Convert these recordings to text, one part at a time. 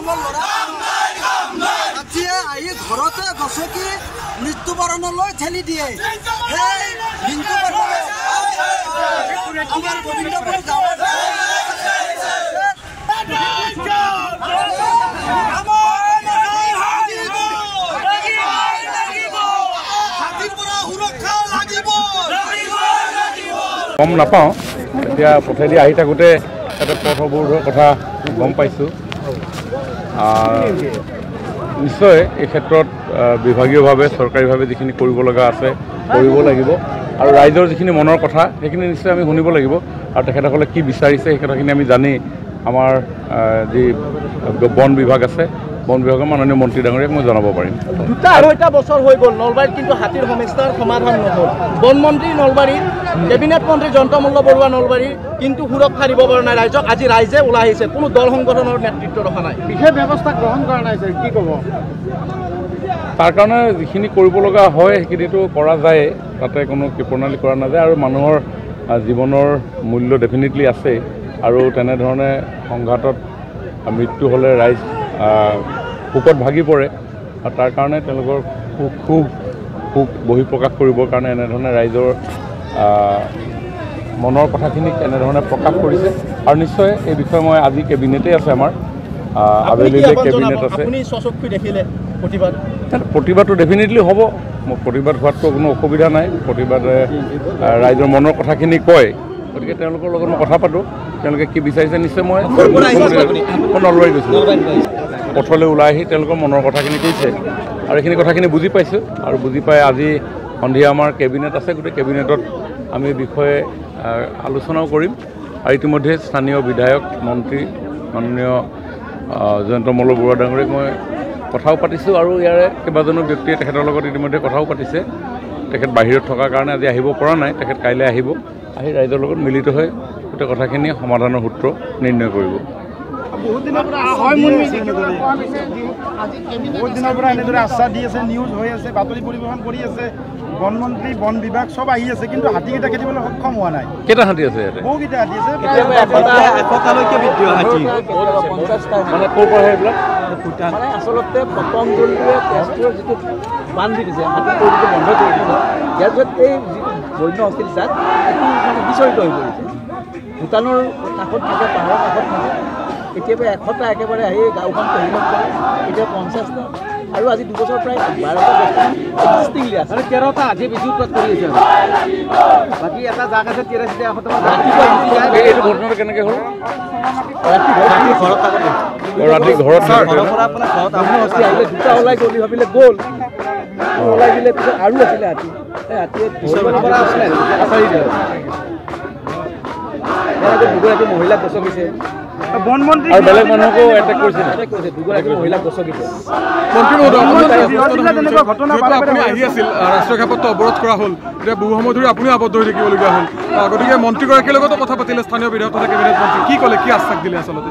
গ'ল হাতীয়ে আহি ঘৰতে গছকি মৃত্যুবৰণলৈ ঠেলি দিয়ে। সেই হিন্দু আমাৰ গোবিন্দপুৰ গাঁৱত গম নাপাওঁ। এতিয়া পথেদি আহি থাকোঁতে এটা পথ অৱৰোধৰ কথা গম পাইছোঁ। নিশ্চয় এই ক্ষেত্ৰত বিভাগীয়ভাৱে চৰকাৰীভাৱে যিখিনি কৰিব লগা আছে কৰিব লাগিব, আৰু ৰাইজৰ যিখিনি মনৰ কথা সেইখিনি নিশ্চয় আমি শুনিব লাগিব, আৰু তেখেতসকলে কি বিচাৰিছে সেই কথাখিনি আমি জানি আমাৰ যি বন বিভাগ আছে বন বিভাগৰ মাননীয় মন্ত্ৰী ডাঙৰীয়াক মই জনাব পাৰিম। 2.5 বছৰ হৈ গ'ল নলবাৰীত কিন্তু হাতীৰ সমস্যাৰ সমাধান নহ'ল। বন মন্ত্ৰী নলবাৰীত, কেবিনেট মন্ত্ৰী জয়ন্তমল্ল বৰুৱা নলবাৰীৰ, কিন্তু সুৰক্ষা দিব পৰা নাই ৰাইজক। আজি ৰাইজে ওলাই আহিছে, কোনো দল সংগঠনৰ নেতৃত্ব ৰখা নাই, বিশেষ ব্যৱস্থা গ্ৰহণ কৰা নাই। ছাৰ কি ক'ব? তাৰ কাৰণে যিখিনি কৰিব লগা হয় সেইখিনিতো কৰা যায়, তাতে কোনো কৃপণালি কৰা নাযায়, আৰু মানুহৰ জীৱনৰ মূল্য ডেফিনেটলি আছে, আৰু তেনেধৰণে সংঘাতত মৃত্যু হ'লে ৰাইজ শোকত ভাগি পৰে, আৰু তাৰ কাৰণে তেওঁলোকৰ সুখ বহিঃপ্ৰকাশ কৰিবৰ কাৰণে এনেধৰণে ৰাইজৰ মনৰ কথাখিনিক এনেধৰণে প্ৰকাশ কৰিছে। আৰু নিশ্চয় এই বিষয়ে মই আজি কেবিনেটেই আছে, আমাৰ আবেলিলৈ কেবিনেট আছে। প্ৰতিবাদটো ডেফিনেটলি হ'ব, প্ৰতিবাদ হোৱাততো কোনো অসুবিধা নাই। প্ৰতিবাদে ৰাইজৰ মনৰ কথাখিনি কয়, গতিকে তেওঁলোকৰ লগত মই কথা পাতোঁ, তেওঁলোকে কি বিচাৰিছে। নিশ্চয় মই নলবাৰী গৈছোঁ, পথলৈ ওলাই আহি তেওঁলোকৰ মনৰ কথাখিনি কৈছে, আৰু এইখিনি কথাখিনি বুজি পাইছোঁ, আৰু বুজি পাই আজি সন্ধিয়া আমাৰ কেবিনেট আছে। গোটেই কেবিনেটত আমি এই বিষয়ে আলোচনাও কৰিম, আৰু ইতিমধ্যে স্থানীয় বিধায়ক মন্ত্ৰী মাননীয় জয়ন্তমল্ল বৰুৱা ডাঙৰীয়াক মই কথাও পাতিছোঁ, আৰু ইয়াৰে কেইবাজনো ব্যক্তিয়ে তেখেতৰ লগত ইতিমধ্যে কথাও পাতিছে। তেখেত বাহিৰত থকাৰ কাৰণে আজি আহিব পৰা নাই, তেখেত কাইলৈ আহিব, আহি ৰাইজৰ লগত মিলিত হৈ গোটেই কথাখিনি সমাধানৰ সূত্ৰ নিৰ্ণয় কৰিব। বহুত দিনৰ পৰা এনেদৰে আশ্বাস দি আছে, নিউজ হৈ আছে, বাতৰি পৰিৱেশন কৰি আছে, বন মন্ত্ৰী বন বিভাগ চব আহি আছে, কিন্তু হাতীকেইটা খেদিবলৈ সক্ষম হোৱা নাই। কেইটা হাতী আছে ইয়াতে? বহুকেইটা হাতী আছে, মানে ক'ৰ পৰা সেইবিলাক মানে আচলতে পতঞ্জলীয়ে তেজপুৰৰ যিটো বান্ধি দিছে, হাতী পৰিটো বন্ধ কৰি দিছে, ইয়াৰ পিছত এই যিটো বন্য হস্তিৰ জাত এইটো মানে বিচৰিত হৈ পৰিছে। ভূটানৰ কাষত থাকে, পাহাৰৰ কাষত থাকে, কেতিয়াবা 100টা একেবাৰে আহি গাঁওখন তহিলং কৰে, কেতিয়াবা 50টা, আৰু আজি 2 বছৰ প্ৰায় 12টা এক্সিষ্টিংলি আছে, আৰু 13টা আজি বেছি উৎপাত কৰি আছে। বাকী এটা জাক আছে 83-100টা। এইটো ঘটনাটো কেনেকৈ হ'ল? ৰাতি ঘৰত থাকোঁতে ৰাতি ঘৰত ঘৰৰ পৰা আপোনাৰ ঘৰত আপুনি হস্তি আহিলে 2টা ওলাই গ'ল, ভাবিলে গ'ল, ওলাই দিলে, পিছত আৰু আছিলে হাতী, এই হাতীয়ে পিছৰ পৰা আছিলে আচাৰি দিলে। দুগৰাকী মহিলাক গছকিছে, বন মন্ত্ৰী আৰু বেলেগ মানুহকো এটেক কৰিছে। দুগৰাকী মহিলাক গছকিছে। আপুনি আহি আছিল, ৰাষ্ট্ৰীয় ঘাইপথটো অৱৰোধ কৰা হ'ল, এতিয়া বহু সময় ধৰি আপুনিও আবদ্ধ হৈ থাকিবলগীয়া হ'ল, গতিকে মন্ত্ৰীগৰাকীৰ লগতো কথা পাতিলে স্থানীয় বিধায়ক তথা কেবিনেট মন্ত্ৰী, কি ক'লে, কি আশ্বাস দিলে? আচলতে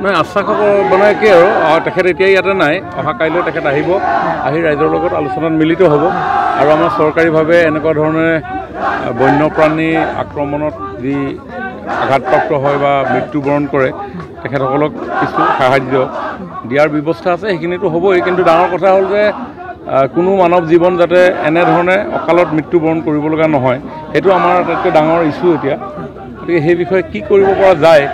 নাই, আশ্বাস মানে কি আৰু, তেখেত এতিয়া ইয়াতে নাই, অহা কাইলৈ তেখেত আহিব, আহি ৰাইজৰ লগত আলোচনাত মিলিত হ'ব, আৰু আমাৰ চৰকাৰীভাৱে এনেকুৱা ধৰণে বন্যপ্ৰাণী আক্ৰমণত যি আঘাতপ্ৰাপ্ত হয় বা মৃত্যুবৰণ কৰে তেখেতসকলক কিছু সাহায্য দিয়াৰ ব্যৱস্থা আছে, সেইখিনিতো হ'বই। কিন্তু ডাঙৰ কথা হ'ল যে কোনো মানৱ জীৱন যাতে এনেধৰণে অকালত মৃত্যুবৰণ কৰিব লগা নহয়, সেইটো আমাৰ আটাইতকৈ ডাঙৰ ইছ্যু এতিয়া। গতিকে সেই বিষয়ে কি কৰিব পৰা যায়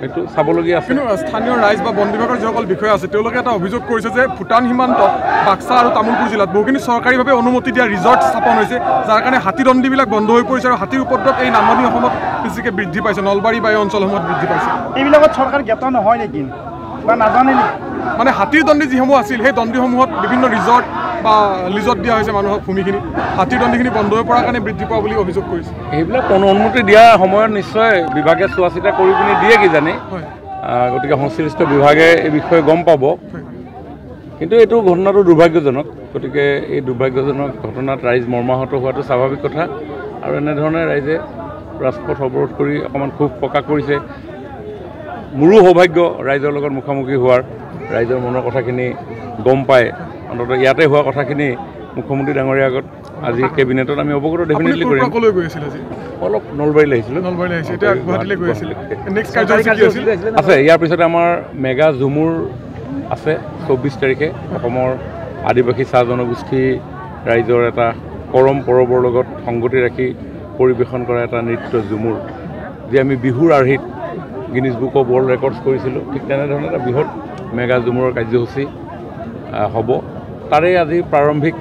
সেইটো চাবলগীয়া আছে। কিন্তু স্থানীয় ৰাইজ বা বন বিভাগৰ যিসকল বিষয়া আছে তেওঁলোকে এটা অভিযোগ কৰিছে যে ভূটান সীমান্তত বাক্সা আৰু তামোলপুৰ জিলাত বহুখিনি চৰকাৰীভাৱে অনুমতি দিয়া ৰিজৰ্ট স্থাপন হৈছে, যাৰ কাৰণে হাতীদণ্ডীবিলাক বন্ধ হৈ পৰিছে, আৰু হাতীৰ উপদ্ৰৱ এই নামনি অসমত বেছিকৈ বৃদ্ধি পাইছে, নলবাৰী বা এই অঞ্চলসমূহত বৃদ্ধি পাইছে। এইবিলাকত চৰকাৰ জ্ঞাত নহয় নেকি বা নাজানে নেকি? মানে হাতীৰ দণ্ডী যিসমূহ আছিল সেই দণ্ডীসমূহত বিভিন্ন ৰিজৰ্ট বা লিজত দিয়া হৈছে মানুহক ভূমিখিনি, হাতীৰ দণ্ডীখিনি বন্ধ হৈ পৰাৰ কাৰণে বৃদ্ধি পোৱা বুলি অভিযোগ কৰিছে। সেইবিলাক অনুমতি দিয়া সময়ত নিশ্চয় বিভাগে চোৱা চিতা কৰি পিনি দিয়ে কিজানি, গতিকে সংশ্লিষ্ট বিভাগে এই বিষয়ে গম পাব। কিন্তু এইটো ঘটনাটো দুৰ্ভাগ্যজনক, গতিকে এই দুৰ্ভাগ্যজনক ঘটনাত ৰাইজ মৰ্মাহত হোৱাটো স্বাভাৱিক কথা, আৰু এনেধৰণে ৰাইজে ৰাজপথ অৱৰোধ কৰি অকণমান ক্ষোভ প্ৰকাশ কৰিছে। মোৰো সৌভাগ্য ৰাইজৰ লগত মুখামুখি হোৱাৰ, ৰাইজৰ মনৰ কথাখিনি গম পায়, অন্ততঃ ইয়াতে হোৱা কথাখিনি মুখ্যমন্ত্ৰী ডাঙৰীয়াৰ আগত আজি কেবিনেটত আমি অৱগত ডেফিনেটলি কৰিম ক'লৈ গৈ আছিল আজি অলপ নলবাৰীলৈ আহিছিলোঁ নলবাৰীলৈ আহিছে এতিয়া গুৱাহাটীলৈ গৈ আছিল নেক্সট কাৰ্যসূচী কি আছিল আছে ইয়াৰ পিছতে আমাৰ মেগা ঝুমুৰ আছে 24 তাৰিখে অসমৰ আদিবাসী চাহ জনগোষ্ঠী ৰাইজৰ এটা কৰম পৰৱৰ লগত সংগতি ৰাখি পৰিৱেশন কৰা এটা নৃত্য ঝুমুৰ যি আমি বিহুৰ আৰ্হিত Guinness book of world records কৰিছিলোঁ ঠিক তেনেধৰণে এটা বৃহৎ মেগা ঝুমুৰৰ কাৰ্যসূচী হ'ব তাৰে আজি প্ৰাৰম্ভিক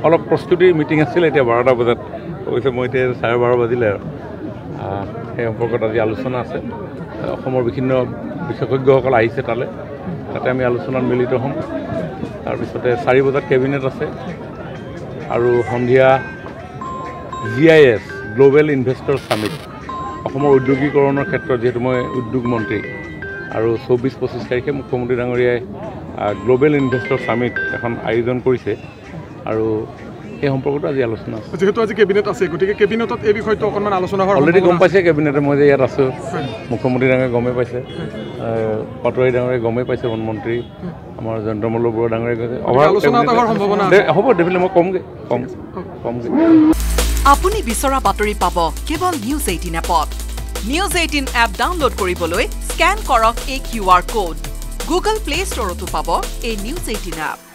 অলপ প্ৰস্তুতিৰ মিটিং আছিল এতিয়া 12টা বজাত অৱশ্যে মই এতিয়া 12:30 বাজিলে আৰু সেই সম্পৰ্কত আজি আলোচনা আছে অসমৰ বিভিন্ন বিশেষজ্ঞসকল আহিছে তাতে আমি আলোচনাত মিলিত হ'ম তাৰপিছতে 4 বজাত কেবিনেট আছে আৰু সন্ধিয়া GIS গ্ল'বেল ইনভেষ্টৰ ছামিট অসমৰ উদ্যোগীকৰণৰ ক্ষেত্ৰত যিহেতু মই উদ্যোগ মন্ত্ৰী আৰু 24-25 তাৰিখে মুখ্যমন্ত্ৰী ডাঙৰীয়াই গ্ল'বেল ইনভেষ্টৰ ছামিট এখন আয়োজন কৰিছে আৰু এই সম্পৰ্কত আজি আলোচনা আছে যেহেতু আজি কেবিনেট আছে গতিকে কেবিনেটত এই বিষয়টো অকণমান আলোচনা হোৱাৰ অলৰেডি গম পাইছে কেবিনেটে মই যে ইয়াত আছোঁ মুখ্যমন্ত্ৰী ডাঙৰীয়াই গমেই পাইছে পাটোৱাৰী ডাঙৰীয়াই গমেই পাইছে বনমন্ত্ৰী আমাৰ জয়ন্ত মল্ল বৰুৱা ডাঙৰীয়াই কৈছে হ'ব ডেফিনেটলি মই কমগৈ আপুনি বিচৰা বাতৰি পাব কেৱল নিউজ 18 এপত নিউজ 18 এপ ডাউনলোড কৰিবলৈ স্কেন কৰক এই QR কোড গুগল প্লে ষ্টৰতো পাব এই নিউজ 18 এপ